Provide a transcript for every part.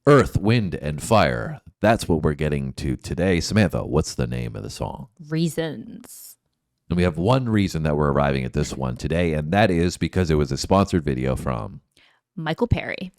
Earth, Wind, and Fire. That's what we're getting to today. Samantha, what's the name of the song? Reasons. And we have one reason that we're arriving at this one today, and that is because it was a sponsored video from Michael Perry.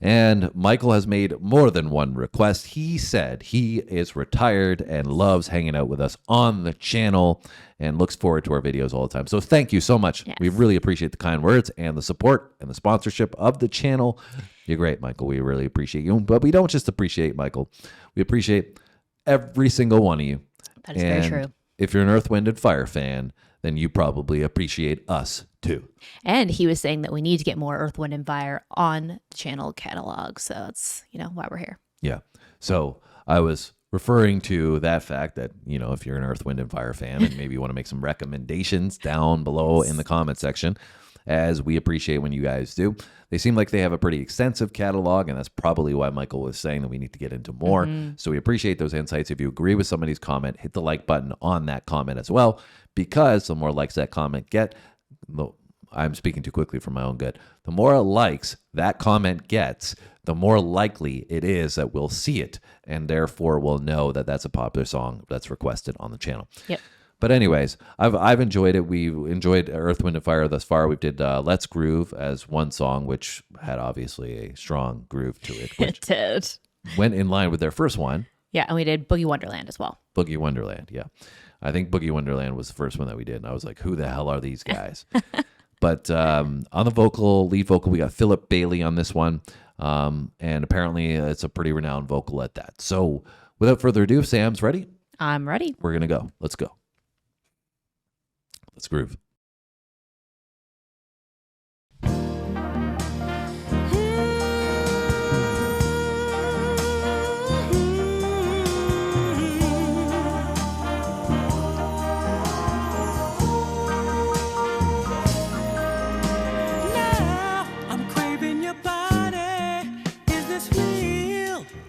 And Michael has made more than one request. He said he is retired and loves hanging out with us on the channel and looks forward to our videos all the time. So thank you so much. Yes. We really appreciate the kind words and the support and the sponsorship of the channel. You're great, Michael. We really appreciate you. But we don't just appreciate Michael. We appreciate every single one of you. That is very true. If you're an Earth, Wind, and Fire fan, then you probably appreciate us too. And he was saying that we need to get more Earth, Wind, and Fire on the channel catalog. So that's, why we're here. Yeah. So I was referring to that fact that, if you're an Earth, Wind, and Fire fan and maybe you want to make some recommendations down below in the comment section, as we appreciate when you guys do. They seem like they have a pretty extensive catalog, and that's probably why Michael was saying that we need to get into more. So we appreciate those insights. If you agree with somebody's comment, hit the like button on that comment as well, because the more likes that comment get, I'm speaking too quickly for my own good. The more likes that comment gets, the more likely it is that we'll see it, and therefore we'll know that that's a popular song that's requested on the channel. Yep. But anyways, I've enjoyed it. We've enjoyed Earth, Wind, and Fire thus far. We did Let's Groove as one song, which had obviously a strong groove to it. Which It did. went in line with their first one. Yeah, and we did Boogie Wonderland as well. Boogie Wonderland, yeah. I think Boogie Wonderland was the first one that we did, and I was like, who the hell are these guys? But on the lead vocal, we got Philip Bailey on this one, and apparently it's a pretty renowned vocal at that. So without further ado, Sam's ready? I'm ready. We're going to go. Let's go. Let's groove.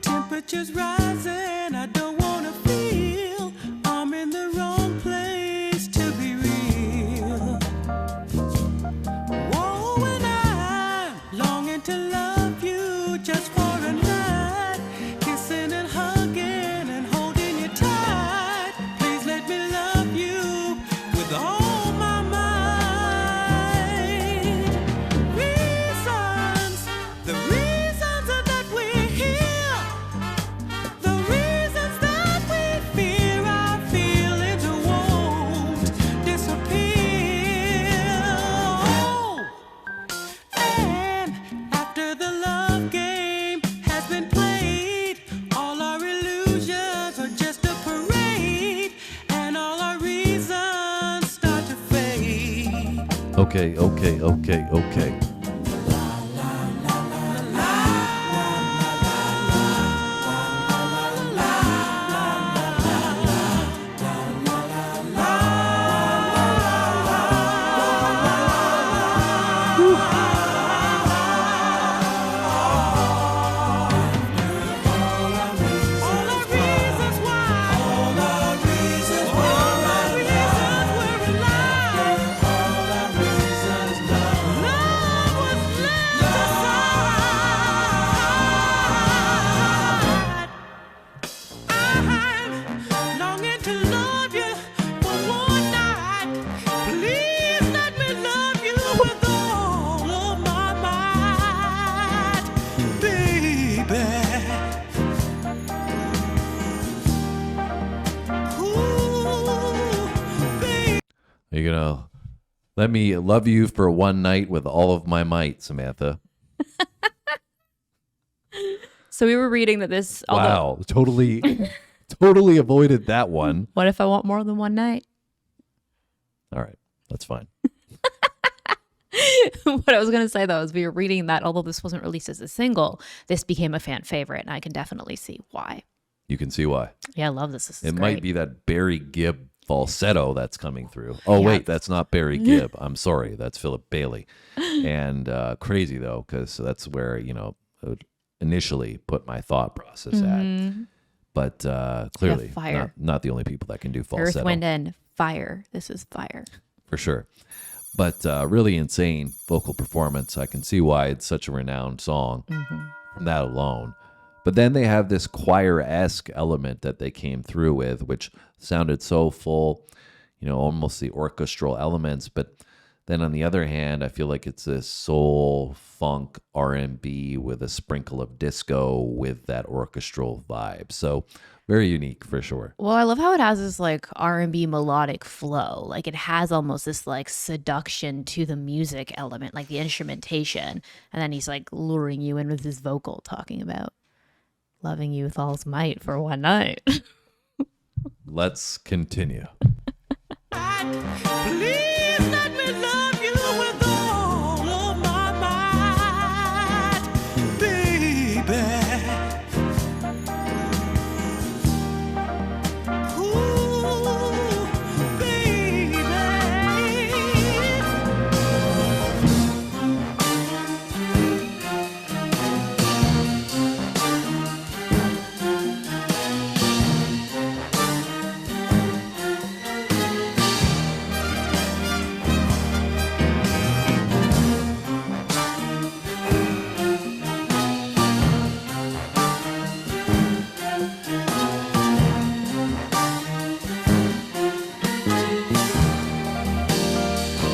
Temperatures rising, I don't wanna feel I'm in the wrong place to be real. Whoa, and I'm longing to love you just for a night, kissing and hugging and holding you tight. Please let me love you with all my might. Reasons, the reasons that we're here. Okay. You're gonna let me love you for one night with all of my might, Samantha. So we were reading that this... Wow, totally avoided that one. What if I want more than one night? All right, that's fine. What I was going to say, though, is we were reading that although this wasn't released as a single, this became a fan favorite, and I can definitely see why. You can see why. Yeah, I love this. This is It great. might be that Barry Gibb falsetto that's coming through. Oh, Yeah. wait, that's not Barry Gibb. I'm sorry. That's Philip Bailey. And crazy, though, because that's where, I would initially put my thought process at. But clearly, fire. not the only people that can do falsetto. Earth, Wind, and Fire. This is fire. For sure. But really insane vocal performance. I can see why it's such a renowned song that alone. But then they have this choir-esque element that they came through with, which sounded so full, almost the orchestral elements. But then on the other hand, I feel like it's a soul, funk, R&B with a sprinkle of disco with that orchestral vibe. So very unique for sure. Well, I love how it has this like R&B melodic flow. Like it has almost this like seduction to the music element, like the instrumentation. And then he's like luring you in with his vocal, talking about loving you with all's might for one night. Let's continue. Please let me love you with all of my might, baby. Ooh, baby.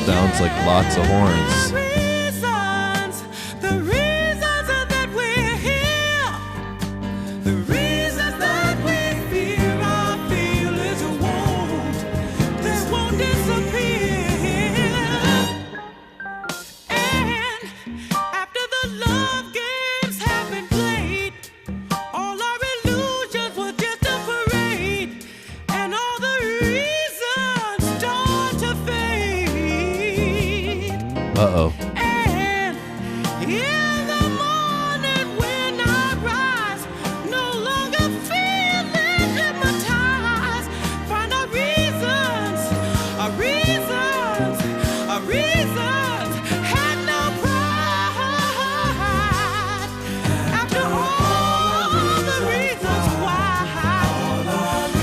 Sounds like lots of horns. The reasons that we're here, the reasons that we fear our feelings they won't disappear. And after the love games have been played, all our illusions were just a parade, and all the reasons start to fade. Uh-oh. And in the morning when I rise, no longer feeling hypnotized, find our reasons, had no pride. After all the reasons why,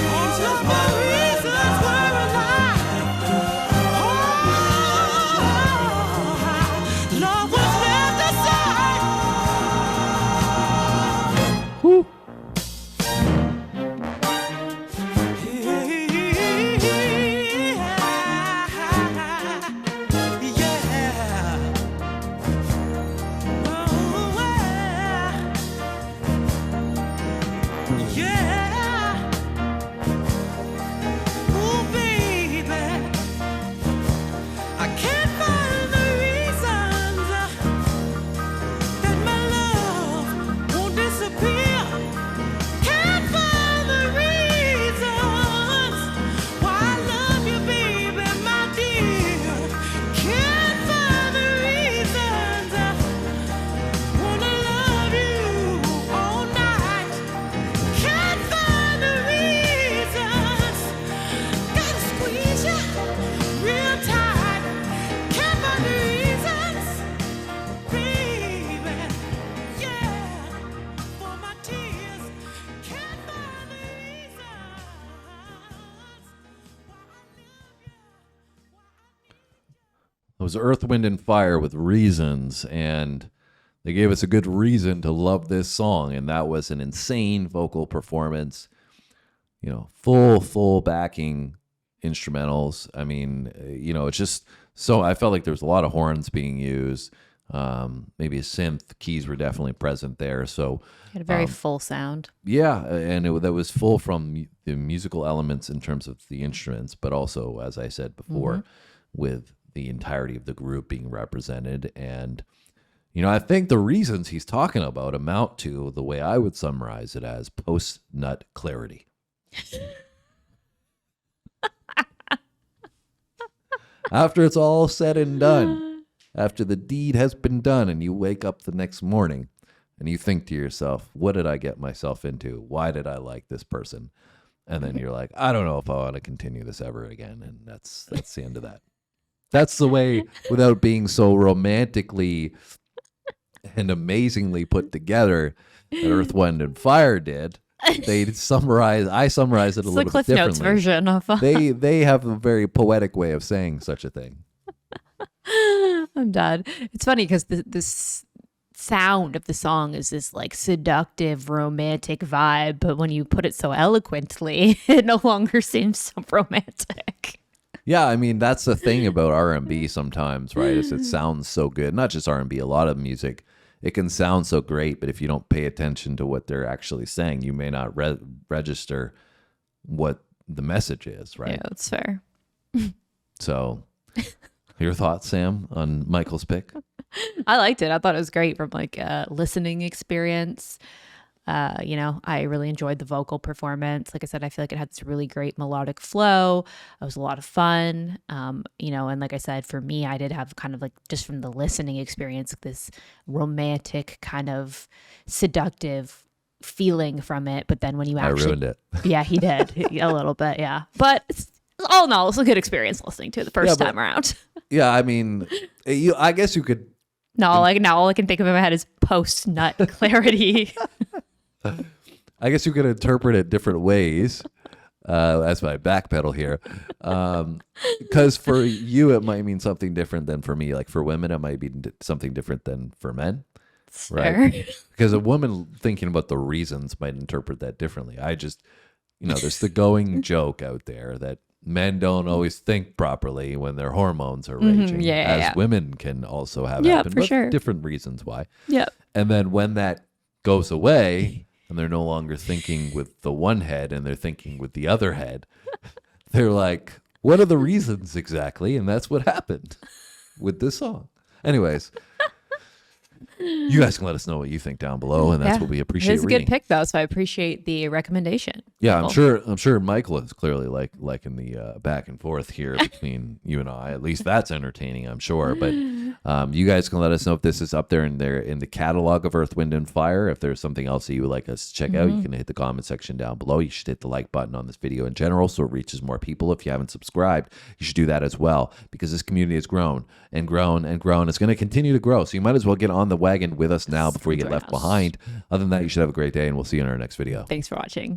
all of the reasons were a lie. Love was left aside. Woo. Ooh, baby, I can't find the reasons that my love won't disappear. Can't find the reasons why I love you, baby, my dear. Can't find the reasons wanna love you all night. Can't find the reasons, gotta squeeze you real tight. Can't find the reasons, baby, yeah, for my tears. Can't find the reasons why I love you. It was Earth, Wind, and Fire with Reasons, and they gave us a good reason to love this song, and that was an insane vocal performance. Full backing instrumentals. I mean, it's just so I felt like there was a lot of horns being used. Maybe a synth keys were definitely present there. So Had a very full sound. yeah, and that was full from the musical elements in terms of the instruments, but also, as I said before, with the entirety of the group being represented. And, I think the reasons he's talking about amount to the way I would summarize it as post-nut clarity. After it's all said and done, after the deed has been done, and you wake up the next morning and you think to yourself, what did I get myself into? Why did I like this person? And then you're like, I don't know if I want to continue this ever again. And that's the end of that. That's the way, without being so romantically and amazingly put together that Earth, Wind, and Fire did. I summarized it a It's the little bit Cliff differently. Notes version of. They have a very poetic way of saying such a thing. I'm done. It's funny because this sound of the song is this like seductive romantic vibe, but when you put it so eloquently, it no longer seems so romantic. Yeah, I mean, that's the thing about R&B sometimes, right? Is it sounds so good. Not just R&B, a lot of music, it can sound so great, but if you don't pay attention to what they're actually saying, you may not register what the message is, right? Yeah, that's fair. So, your thoughts, Sam, on Michael's pick? I liked it. I thought it was great from like a listening experience. I really enjoyed the vocal performance. Like I said, I feel like it had this really great melodic flow. It was a lot of fun. And like I said, for me, I did have kind of like just from the listening experience, this romantic kind of seductive feeling from it. But then when you actually, I ruined it. Yeah, he did a little bit. Yeah. But all in all, it's a good experience listening to it the first time around. Yeah. I mean, I guess you could. No, like now all I can think of in my head is post nut clarity. I guess you could interpret it different ways. As my backpedal here, because for you it might mean something different than for me. Like for women, it might be something different than for men, right? Because a woman thinking about the reasons might interpret that differently. I just, there's the going joke out there that men don't always think properly when their hormones are raging, as women can also have happen, but different reasons why. Yeah, and then when that goes away. And they're no longer thinking with the one head and they're thinking with the other head. They're like, what are the reasons exactly? And that's what happened with this song. Anyways, you guys can let us know what you think down below, and that's what we appreciate. It's a good pick though, so I appreciate the recommendation. Yeah, I'm sure Michael is clearly liking the back and forth here between you and I. At least that's entertaining, I'm sure. But you guys can let us know if this is up there in the catalog of Earth, Wind, and Fire. If there's something else that you would like us to check out, you can hit the comment section down below. You should hit the like button on this video in general so it reaches more people. If you haven't subscribed, you should do that as well, because this community has grown and grown and grown. It's going to continue to grow, so you might as well get on the wagon with us now before you get left behind. Other than that, you should have a great day, and we'll see you in our next video. Thanks for watching.